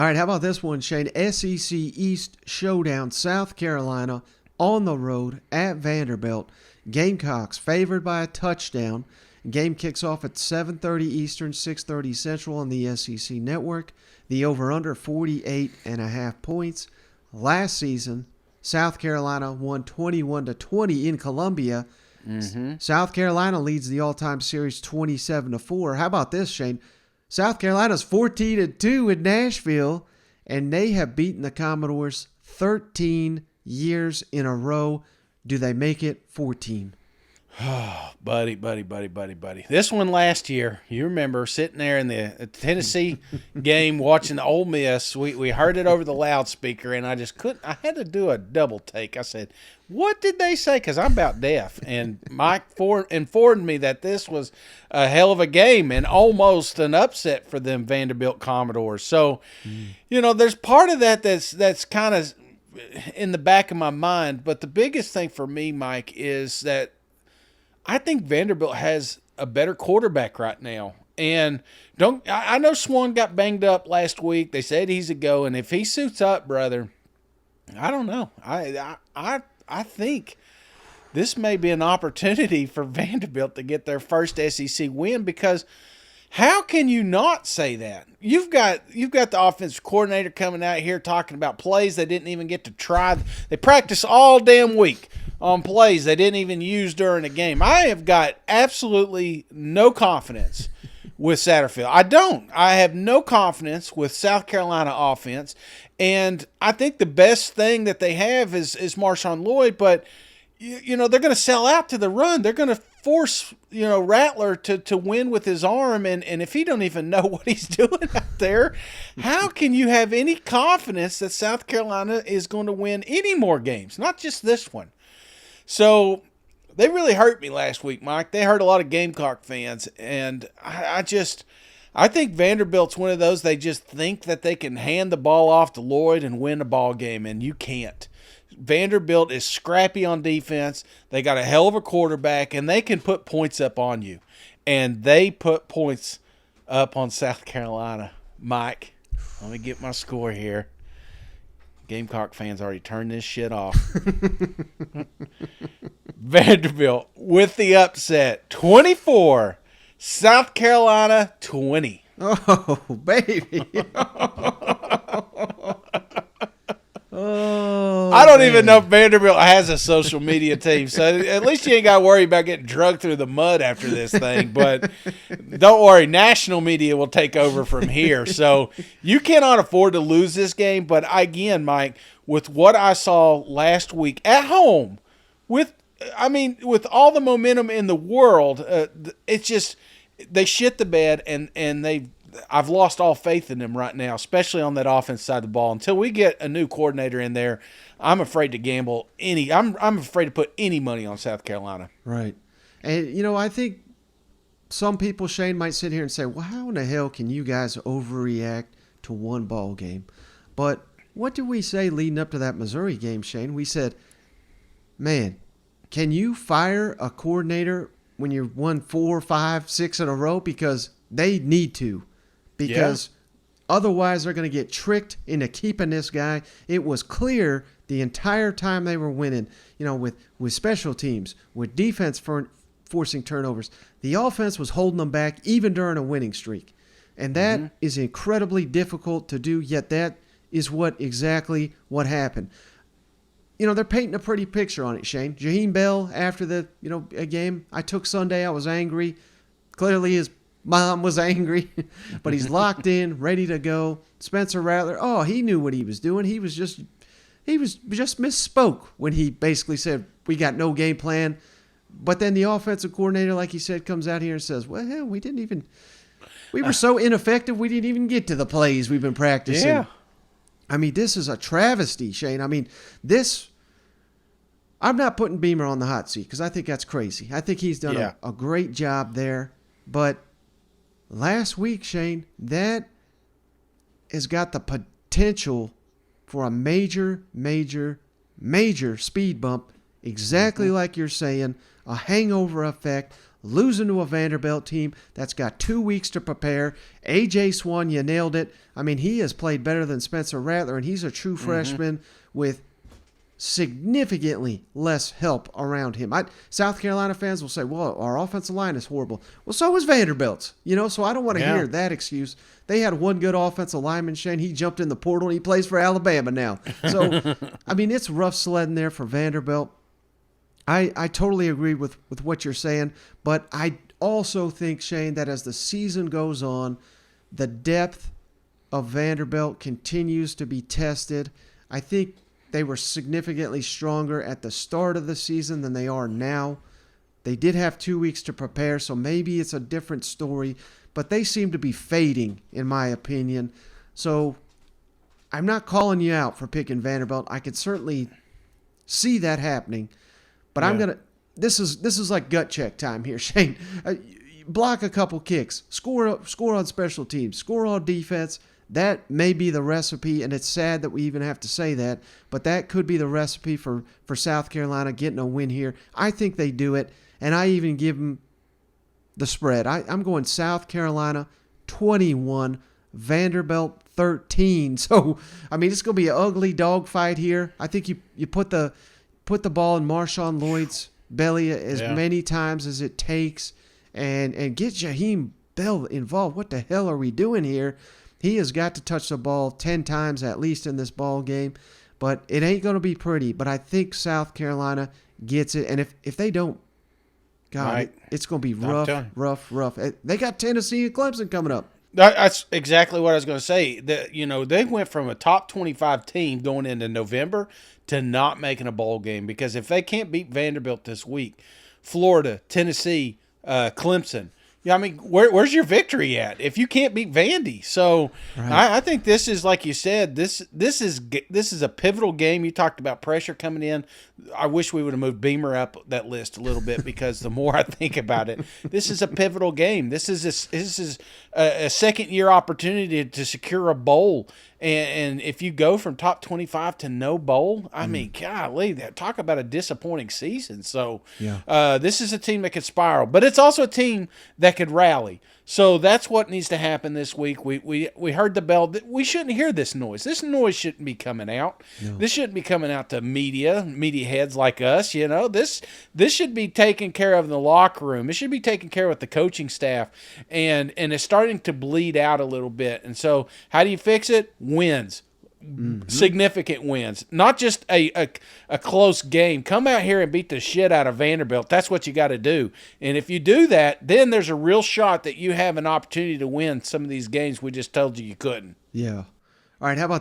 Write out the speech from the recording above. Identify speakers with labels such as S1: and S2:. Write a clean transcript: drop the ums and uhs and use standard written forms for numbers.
S1: All right, how about this one, Shane? SEC East Showdown, South Carolina on the road at Vanderbilt. Gamecocks favored by a touchdown. Game kicks off at 7:30 Eastern, 6:30 Central on the SEC Network. The over-under 48.5 points. Last season, South Carolina won 21-20 in Columbia.
S2: Mm-hmm.
S1: South Carolina leads the all-time series 27-4. How about this, Shane? South Carolina's 14-2 in Nashville, and they have beaten the Commodores 13 years in a row. Do they make it 14?
S2: Oh, buddy. This one last year, you remember sitting there in the Tennessee game watching the Ole Miss. We heard it over the loudspeaker, and I just couldn't. I had to do a double take. I said, what did they say? Because I'm about deaf. And Mike informed me that this was a hell of a game and almost an upset for them Vanderbilt Commodores. So, there's part of that that's kind of in the back of my mind. But the biggest thing for me, Mike, is that I think Vanderbilt has a better quarterback right now. And I know Swan got banged up last week. They said he's a go, and if he suits up, brother, I don't know. I think this may be an opportunity for Vanderbilt to get their first SEC win, because how can you not say that? You've got the offensive coordinator coming out here talking about plays they didn't even get to try. They practice all damn week on plays they didn't even use during the game. I have got absolutely no confidence with Satterfield. I don't. I have no confidence with South Carolina offense. And I think the best thing that they have is Marshawn Lloyd, but they're going to sell out to the run. They're going to force, Rattler to win with his arm, and if he don't even know what he's doing out there, how can you have any confidence that South Carolina is going to win any more games, not just this one? So they really hurt me last week, Mike. They hurt a lot of Gamecock fans, and I think Vanderbilt's one of those, they just think that they can hand the ball off to Lloyd and win a ball game, and you can't. Vanderbilt is scrappy on defense. They got a hell of a quarterback, and they can put points up on you. And they put points up on South Carolina. Mike, let me get my score here. Gamecock fans already turned this shit off. Vanderbilt with the upset, 24, South Carolina 20.
S1: Oh, baby. Oh,
S2: I don't even know if Vanderbilt has a social media team, so at least you ain't got to worry about getting drugged through the mud after this thing. But don't worry, national media will take over from here. So you cannot afford to lose this game. But again, Mike, with what I saw last week at home, with all the momentum in the world, it's just they shit the bed, and I've lost all faith in them right now, especially on that offense side of the ball. Until we get a new coordinator in there, I'm afraid to gamble I'm afraid to put any money on South Carolina.
S1: Right. And, I think some people, Shane, might sit here and say, well, how in the hell can you guys overreact to one ball game? But what did we say leading up to that Missouri game, Shane? We said, man, can you fire a coordinator when you've won 4, 5, 6 in a row? Because they need to. Because otherwise they're going to get tricked into keeping this guy. It was clear the entire time they were winning, with special teams, with defense forcing turnovers. The offense was holding them back even during a winning streak. And that is incredibly difficult to do, yet that is exactly what happened. They're painting a pretty picture on it, Shane. Jaheim Bell, after the a game, I took Sunday, I was angry. Clearly his mom was angry, but he's locked in, ready to go. Spencer Rattler, he knew what he was doing. He was just misspoke when he basically said, we got no game plan. But then the offensive coordinator, like he said, comes out here and says, well, hell, we were so ineffective, we didn't even get to the plays we've been practicing.
S2: Yeah.
S1: This is a travesty, Shane. I'm not putting Beamer on the hot seat because I think that's crazy. I think he's done a great job there. But last week, Shane, that has got the potential for a major, major, major speed bump, exactly like you're saying, a hangover effect, losing to a Vanderbilt team that's got 2 weeks to prepare. A.J. Swan, you nailed it. I mean, he has played better than Spencer Rattler, and he's a true freshman with significantly less help around him. South Carolina fans will say, well, our offensive line is horrible. Well, so is Vanderbilt's, so I don't want to hear that excuse. They had one good offensive lineman, Shane. He jumped in the portal, and he plays for Alabama now. So, I mean, it's rough sledding there for Vanderbilt. I totally agree with what you're saying, but I also think, Shane, that as the season goes on, the depth of Vanderbilt continues to be tested. I think they were significantly stronger at the start of the season than they are now. They did have 2 weeks to prepare, so maybe it's a different story, but they seem to be fading, in my opinion. So I'm not calling you out for picking Vanderbilt. I could certainly see that happening, but I'm gonna. This is like gut check time here, Shane. Block a couple kicks, score on special teams, score on defense. That may be the recipe, and it's sad that we even have to say that, but that could be the recipe for South Carolina getting a win here. I think they do it, and I even give them the spread. I'm going South Carolina 21, Vanderbilt 13. So, I mean, it's going to be an ugly dogfight here. I think you put the ball in Marshawn Lloyd's belly as many times as it takes and get Jaheim Bell involved. What the hell are we doing here? He has got to touch the ball 10 times at least in this ball game, but it ain't going to be pretty. But I think South Carolina gets it, and if they don't, God, it's going to be rough. They got Tennessee and Clemson coming up.
S2: That's exactly what I was going to say. They went from a top 25 team going into November to not making a bowl game because if they can't beat Vanderbilt this week, Florida, Tennessee, Clemson. Yeah, I mean, where's your victory at if you can't beat Vandy? So I think this is, like you said, this is a pivotal game. You talked about pressure coming in. I wish we would have moved Beamer up that list a little bit because the more I think about it, this is a pivotal game. This is a second-year opportunity to secure a bowl. And if you go from top 25 to no bowl, I mean, golly, talk about a disappointing season. So this is a team that could spiral, but it's also a team that could rally. So that's what needs to happen this week. We heard the bell. We shouldn't hear this noise. This noise shouldn't be coming out. No. This shouldn't be coming out to media heads like us. This should be taken care of in the locker room. It should be taken care of with the coaching staff, and it's starting to bleed out a little bit. And so, how do you fix it? Wins. Mm-hmm. Significant wins, not just a close game. Come out here and beat the shit out of Vanderbilt. That's what you got to do. And if you do that, then there's a real shot that you have an opportunity to win some of these games we just told you couldn't.
S1: Yeah. All right, how about